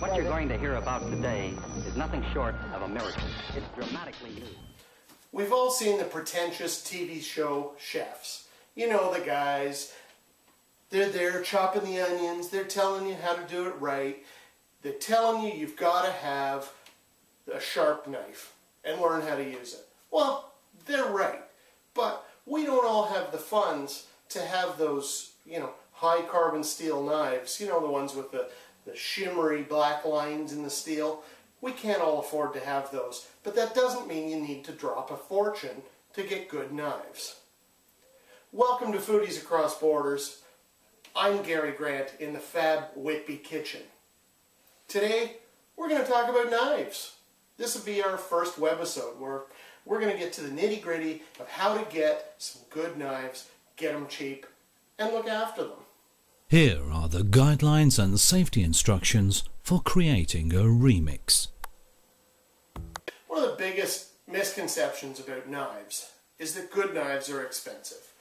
What you're going to hear about today is nothing short of a miracle. It's dramatically new. We've all seen the pretentious TV show chefs. You know the guys. They're there chopping the onions. They're telling you how to do it right. They're telling you you've got to have a sharp knife and learn how to use it. Well, they're right. But we don't all have the funds to have those, high carbon steel knives. The ones with the shimmery black lines in the steel. We can't all afford to have those. But that doesn't mean you need to drop a fortune to get good knives. Welcome to Foodies Across Borders. I'm Gary Grant in the FAB Whitby kitchen. Today, we're going to talk about knives. This will be our first webisode where we're going to get to the nitty-gritty of how to get some good knives, get them cheap, and look after them. Here are the guidelines and safety instructions for creating a remix. One of the biggest misconceptions about knives is that good knives are expensive.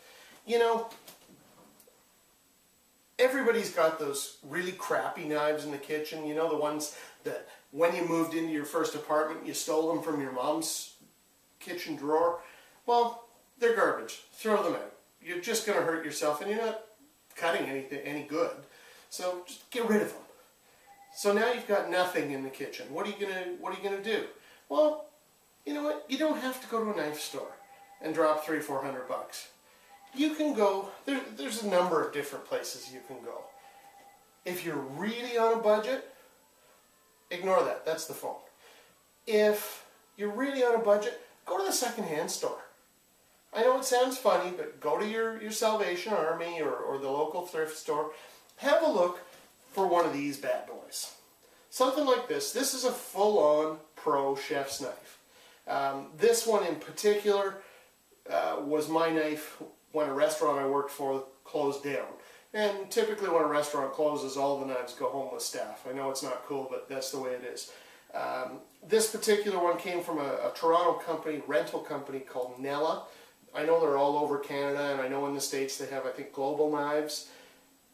Everybody's got those really crappy knives in the kitchen, the ones that when you moved into your first apartment you stole them from your mom's kitchen drawer. Well, they're garbage. Throw them out. You're just going to hurt yourself and you're not cutting any good. So just get rid of them. So now you've got nothing in the kitchen. What are you gonna do? Well, you know what? You don't have to go to a knife store and drop $300-400 bucks. You can go. There's a number of different places you can go. If you're really on a budget, ignore that. That's the phone. If you're really on a budget, go to the secondhand store. I know it sounds funny, but go to your Salvation Army or the local thrift store. Have a look for one of these bad boys. Something like this. This is a full-on pro chef's knife. This one in particular was my knife when a restaurant I worked for closed down. And typically when a restaurant closes, all the knives go home with staff. I know it's not cool, but that's the way it is. This particular one came from a Toronto rental company called Nella. I know they're all over Canada, and I know in the States they have, I think, Global Knives.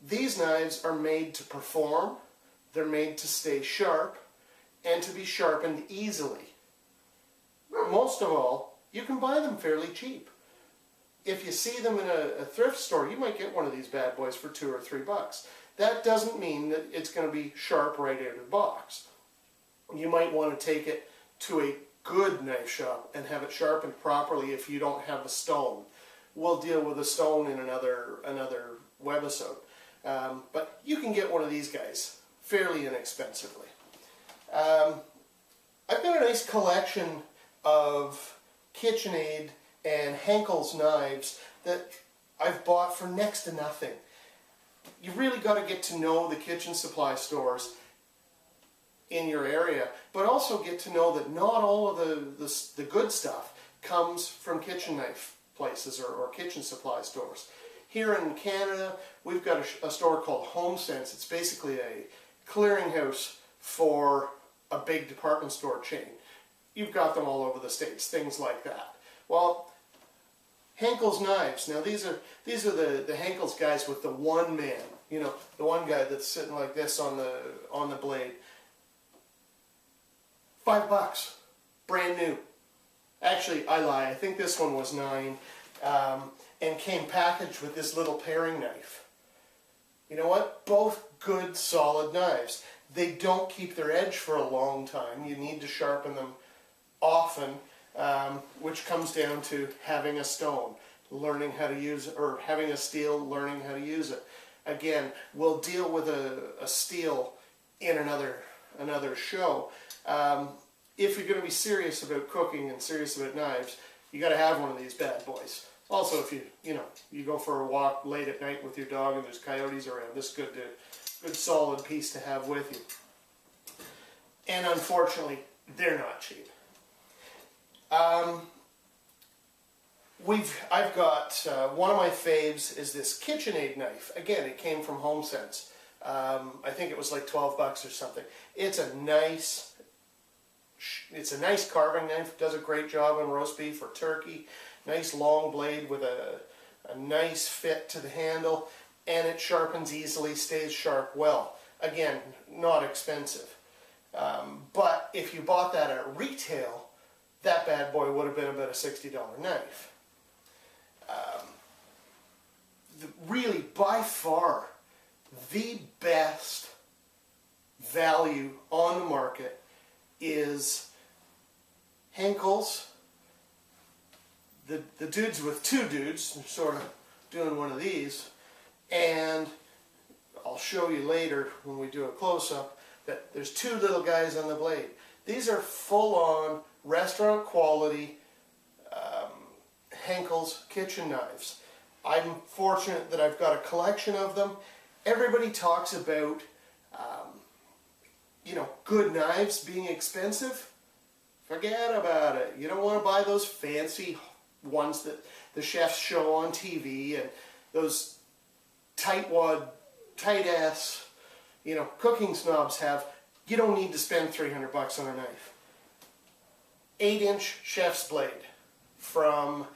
These knives are made to perform, they're made to stay sharp, and to be sharpened easily. Most of all, you can buy them fairly cheap. If you see them in a thrift store, you might get one of these bad boys for $2 or $3. That doesn't mean that it's going to be sharp right out of the box. You might want to take it to a good knife shop and have it sharpened properly if you don't have a stone. We'll deal with a stone in another webisode. But you can get one of these guys fairly inexpensively. I've got a nice collection of KitchenAid and Henkel's knives that I've bought for next to nothing. You really got to get to know the kitchen supply stores in your area, but also get to know that not all of the good stuff comes from kitchen knife places or kitchen supply stores. Here in Canada, we've got a store called HomeSense. It's basically a clearinghouse for a big department store chain. You've got them all over the States, things like that. Well, Henkel's knives. Now these are the Henkel's guys with the one man. The one guy that's sitting like this on the blade. $5, brand new. Actually, I lie. I think this one was $9, and came packaged with this little paring knife. You know what? Both good, solid knives. They don't keep their edge for a long time. You need to sharpen them often, which comes down to having a stone, learning how to use it, or having a steel, learning how to use it. Again, we'll deal with a steel in another show. If you're going to be serious about cooking and serious about knives, you got to have one of these bad boys. Also, if you go for a walk late at night with your dog and there's coyotes around, this is good solid piece to have with you. And unfortunately, they're not cheap. I've got one of my faves is this KitchenAid knife. Again, it came from HomeSense. I think it was like $12 or something. It's a nice carving knife. Does a great job on roast beef or turkey. Nice long blade with a nice fit to the handle, and it sharpens easily, stays sharp well. Again, not expensive. But if you bought that at retail, that bad boy would have been about a $60 knife. Really, by far, the best value on the market is Henkel's. The dudes with two dudes, they're sort of doing one of these, and I'll show you later when we do a close-up that there's two little guys on the blade. These are full-on restaurant quality Henkel's kitchen knives. I'm fortunate that I've got a collection of them. Everybody talks about good knives being expensive. Forget about it. You don't want to buy those fancy ones that the chefs show on TV and those tight-ass, cooking snobs have. You don't need to spend $300 on a knife. 8-inch chef's blade from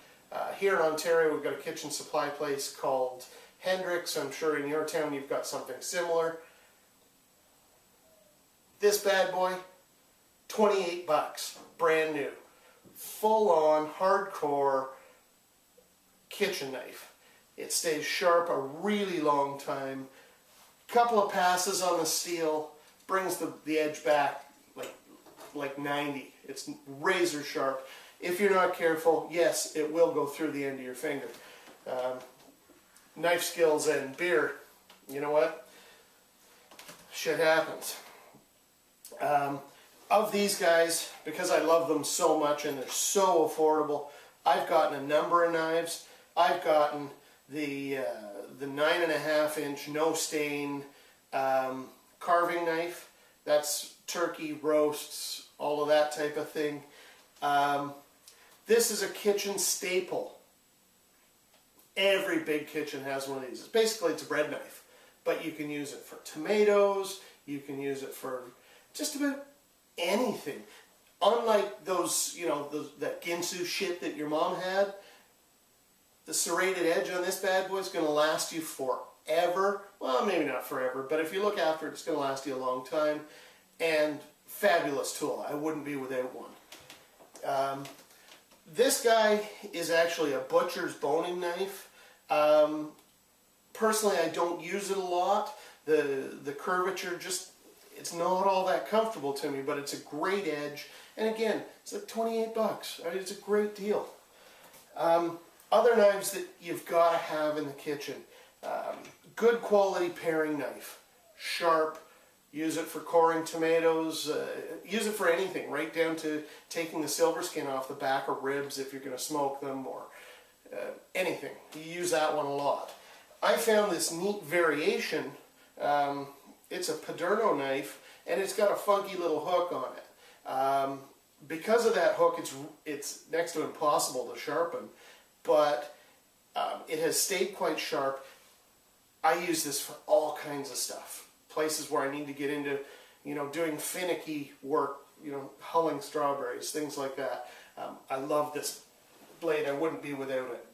here in Ontario. We've got a kitchen supply place called Hendricks. I'm sure in your town you've got something similar. This bad boy, $28, brand new, full-on hardcore kitchen knife. It stays sharp a really long time. Couple of passes on the steel brings the edge back like 90. It's razor sharp. If you're not careful, yes, it will go through the end of your finger. Knife skills and beer, you know what? Shit happens. Of these guys, because I love them so much and they're so affordable, I've gotten a number of knives. I've gotten the 9.5-inch no stain carving knife. That's turkey, roasts, all of that type of thing. This is a kitchen staple. Every big kitchen has one of these. It's a bread knife, but you can use it for tomatoes. You can use it for just about anything. Unlike those, that Ginsu shit that your mom had, the serrated edge on this bad boy is going to last you forever. Well, maybe not forever, but if you look after it, it's going to last you a long time. And fabulous tool. I wouldn't be without one. This guy is actually a butcher's boning knife. Personally, I don't use it a lot. The curvature it's not all that comfortable to me, but it's a great edge. And again, it's like $28. I mean, it's a great deal. Other knives that you've got to have in the kitchen. Good quality paring knife. Sharp. Use it for coring tomatoes. Use it for anything, right down to taking the silver skin off the back of ribs if you're going to smoke them, or anything. You use that one a lot. I found this neat variation. It's a Paderno knife, and it's got a funky little hook on it. Because of that hook, it's next to impossible to sharpen, but it has stayed quite sharp. I use this for all kinds of stuff. Places where I need to get into, doing finicky work, hulling strawberries, things like that. I love this blade. I wouldn't be without it.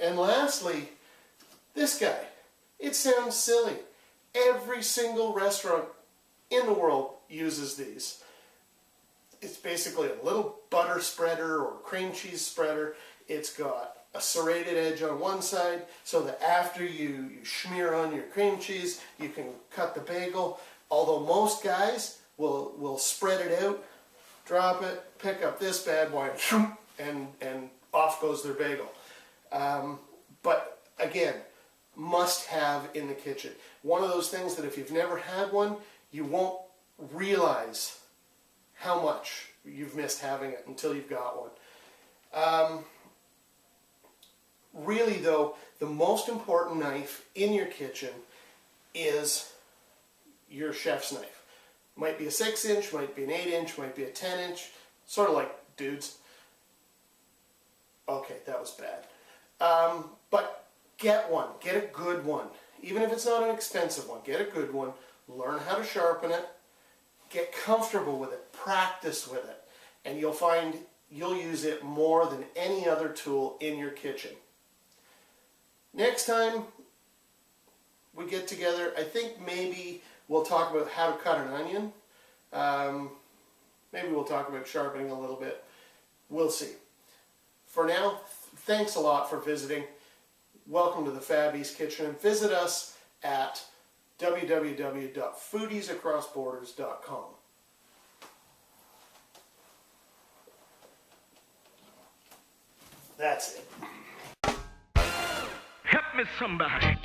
And lastly, this guy. It sounds silly. Every single restaurant in the world uses these. It's basically a little butter spreader or cream cheese spreader. It's got a serrated edge on one side so that after you smear on your cream cheese, you can cut the bagel. Although most guys will spread it out, drop it, pick up this bad boy, and off goes their bagel. But again, must have in the kitchen. One of those things that if you've never had one, you won't realize how much you've missed having it until you've got one. Really though, the most important knife in your kitchen is your chef's knife. Might be a 6-inch, might be an 8-inch, might be a 10-inch, sort of like dudes. Okay, that was bad. But get one, get a good one. Even if it's not an expensive one, get a good one. Learn how to sharpen it. Get comfortable with it. Practice with it. And you'll find you'll use it more than any other tool in your kitchen. Next time we get together, I think maybe we'll talk about how to cut an onion. Maybe we'll talk about sharpening a little bit. We'll see. For now, thanks a lot for visiting. Welcome to the FAB's Kitchen, and visit us at www.foodiesacrossborders.com. That's it. Help me, somebody.